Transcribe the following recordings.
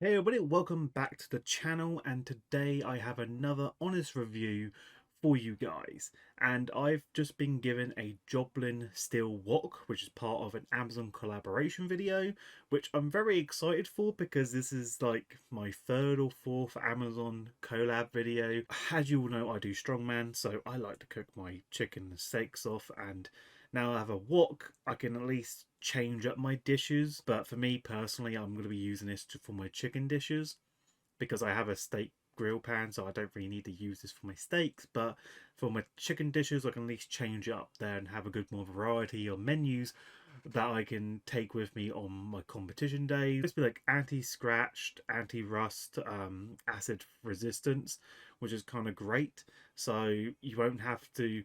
Hey everybody, welcome back to the channel, and today I have another honest review for you guys. And I've just been given a Joblin Steel Wok, which is part of an Amazon collaboration video, which I'm very excited for because this is like my third or fourth Amazon collab video. As you all know, I do strongman, so I like to cook my chicken and steaks off, and now I have a wok, I can at least change up my dishes. But for me personally, I'm going to be using this for my chicken dishes because I have a steak grill pan, so I don't really need to use this for my steaks. But for my chicken dishes, I can at least change it up there and have a good more variety of menus that I can take with me on my competition days. This be like anti-scratched, anti-rust, acid resistance, which is kind of great. So you won't have to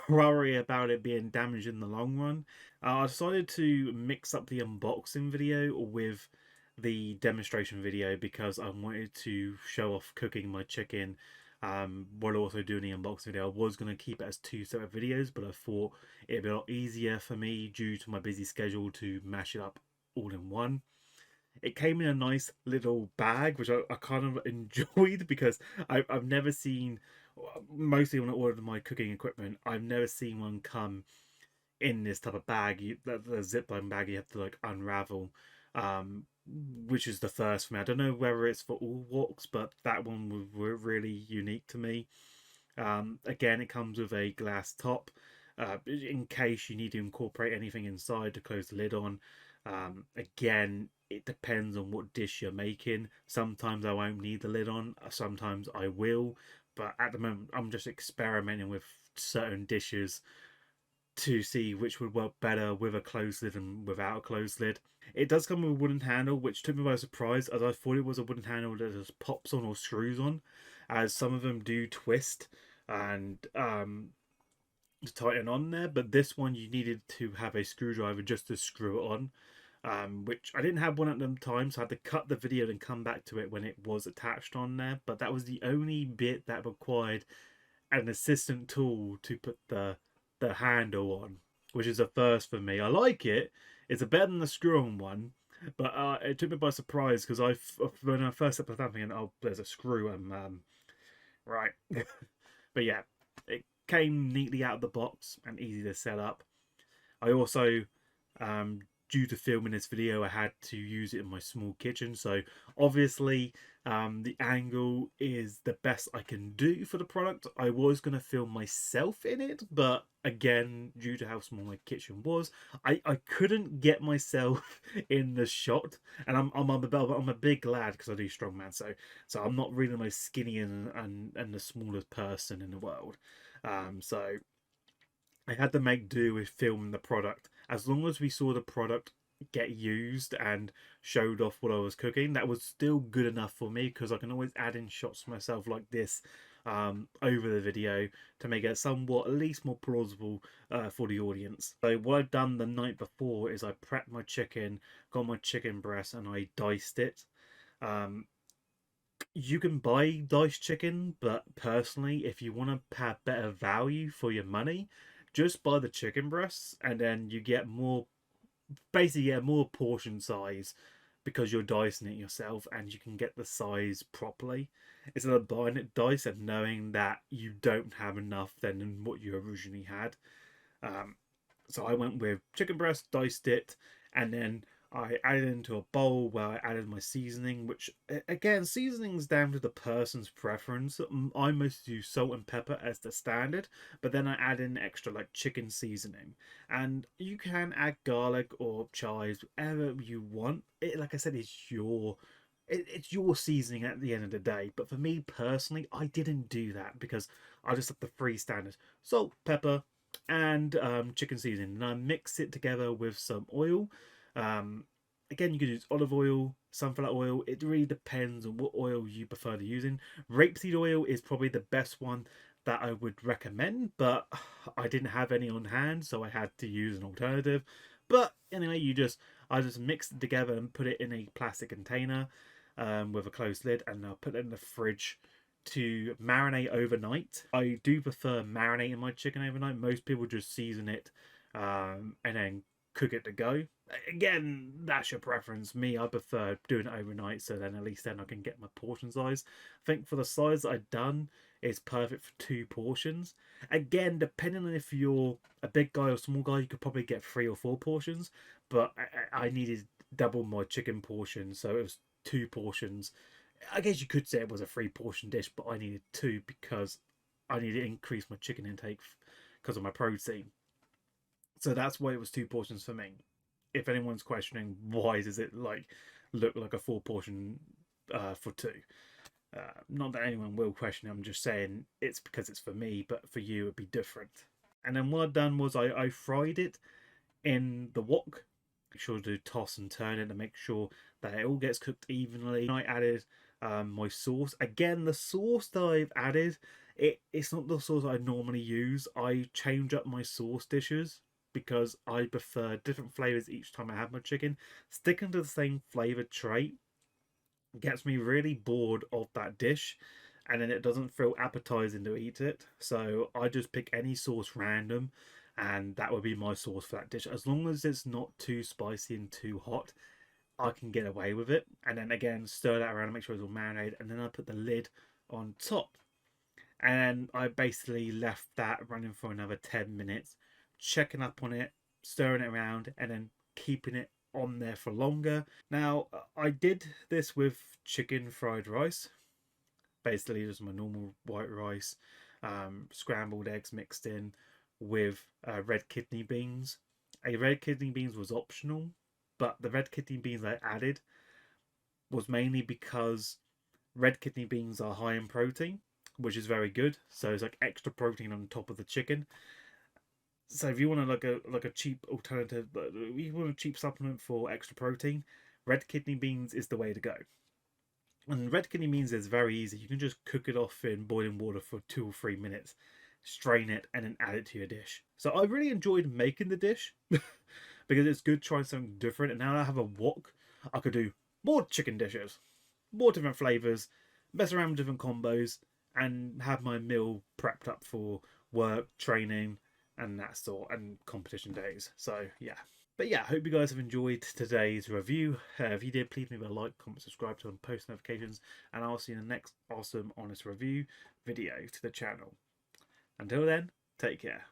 worry about it being damaged in the long run. I decided to mix up the unboxing video with the demonstration video because I wanted to show off cooking my chicken while also doing the unboxing video. I was going to keep it as two separate videos, but I thought it'd be a lot easier for me due to my busy schedule to mash it up all in one. It came in a nice little bag, which I kind of enjoyed because I've never seen, mostly when I ordered my cooking equipment, I've never seen one come in this type of bag. The Zipline bag you have to like unravel, um, which is the first for me. I don't know whether it's for all woks, but that one was really unique to me. Again, it comes with a glass top in case you need to incorporate anything inside to close the lid on. Again, it depends on what dish you're making. Sometimes I won't need the lid on, sometimes I will, but at the moment I'm just experimenting with certain dishes to see which would work better with a closed lid and without a closed lid. It does come with a wooden handle, which took me by surprise, as I thought it was a wooden handle that just pops on or screws on, as some of them do twist and to tighten on there. But this one you needed to have a screwdriver just to screw it on, which I didn't have one at the time, so I had to cut the video and come back to it when it was attached on there. But that was the only bit that required an assistant tool to put the handle on, which is a first for me. I like it. It's a better than the screw-on one, but it took me by surprise because when I first set up thinking, oh, there's a screw, and right. But yeah, it came neatly out of the box and easy to set up. I also, um, due to filming this video, I had to use it in my small kitchen. So obviously, the angle is the best I can do for the product. I was going to film myself in it, but again, due to how small my kitchen was, I couldn't get myself in the shot. And I'm a big lad because I do strongman, so I'm not really the most skinny and the smallest person in the world. So I had to make do with filming the product. As long as we saw the product get used and showed off what I was cooking, that was still good enough for me because I can always add in shots for myself like this over the video to make it somewhat at least more plausible for the audience. So what I've done the night before is I prepped my chicken, got my chicken breast, and I diced it. Um, you can buy diced chicken, but personally, if you want to have better value for your money, just buy the chicken breasts, and then you get more, basically, yeah, more portion size because you're dicing it yourself, and you can get the size properly instead of buying it diced and knowing that you don't have enough than what you originally had. Um, so I went with chicken breast, diced it, and then I added it into a bowl where I added my seasoning, which again, seasoning's down to the person's preference. I mostly use salt and pepper as the standard, but then I add in extra like chicken seasoning, and you can add garlic or chives, whatever you want. It, like I said, it's your seasoning at the end of the day. But for me personally, I didn't do that because I just have the three standards: salt, pepper, and chicken seasoning, and I mix it together with some oil. Um, Again, you could use olive oil, sunflower oil. It really depends on what oil you prefer to using. Rapeseed oil is probably the best one that I would recommend, but I didn't have any on hand, so I had to use an alternative. But anyway, I just mixed it together and put it in a plastic container with a closed lid, and I'll put it in the fridge to marinate overnight. I do prefer marinating my chicken overnight. Most people just season it and then cook it to go. Again, that's your preference. Me, I prefer doing it overnight, so then at least then I can get my portion size. I think for the size that I've done, it's perfect for 2 portions. Again, depending on if you're a big guy or small guy, you could probably get 3 or 4 portions. But I needed double my chicken portion, so it was 2 portions. I guess you could say it was a 3 portion dish, but I needed 2 because I needed to increase my chicken intake because of my protein. So that's why it was 2 portions for me. If anyone's questioning why does it look like a 4 portion for 2, not that anyone will question it, I'm just saying it's because it's for me, but for you it'd be different. And then what I've done was I fried it in the wok. Make sure to toss and turn it to make sure that it all gets cooked evenly. I added my sauce. Again, the sauce that I've added, it's not the sauce I normally use. I change up my sauce dishes because I prefer different flavors each time I have my chicken. Sticking to the same flavor trait gets me really bored of that dish, and then it doesn't feel appetizing to eat it. So I just pick any sauce random, and that would be my sauce for that dish. As long as it's not too spicy and too hot, I can get away with it. And then again, stir that around and make sure it's all marinated, and then I put the lid on top. And I basically left that running for another 10 minutes, checking up on it, stirring it around, and then keeping it on there for longer. Now, I did this with chicken fried rice, basically just my normal white rice, scrambled eggs mixed in with red kidney beans. A red kidney beans was optional, but the red kidney beans I added was mainly because red kidney beans are high in protein, which is very good. So it's like extra protein on top of the chicken. So if you want like a cheap alternative, you want a cheap supplement for extra protein, red kidney beans is the way to go. And red kidney beans is very easy. You can just cook it off in boiling water for 2 or 3 minutes, strain it, and then add it to your dish. So I really enjoyed making the dish because it's good trying something different. And now I have a wok, I could do more chicken dishes, more different flavors, mess around with different combos, and have my meal prepped up for work, training, and that sort, and competition days. So yeah. But yeah, I hope you guys have enjoyed today's review. If you did, please leave a like, comment, subscribe to and post notifications, and I'll see you in the next awesome honest review video to the channel. Until then, take care.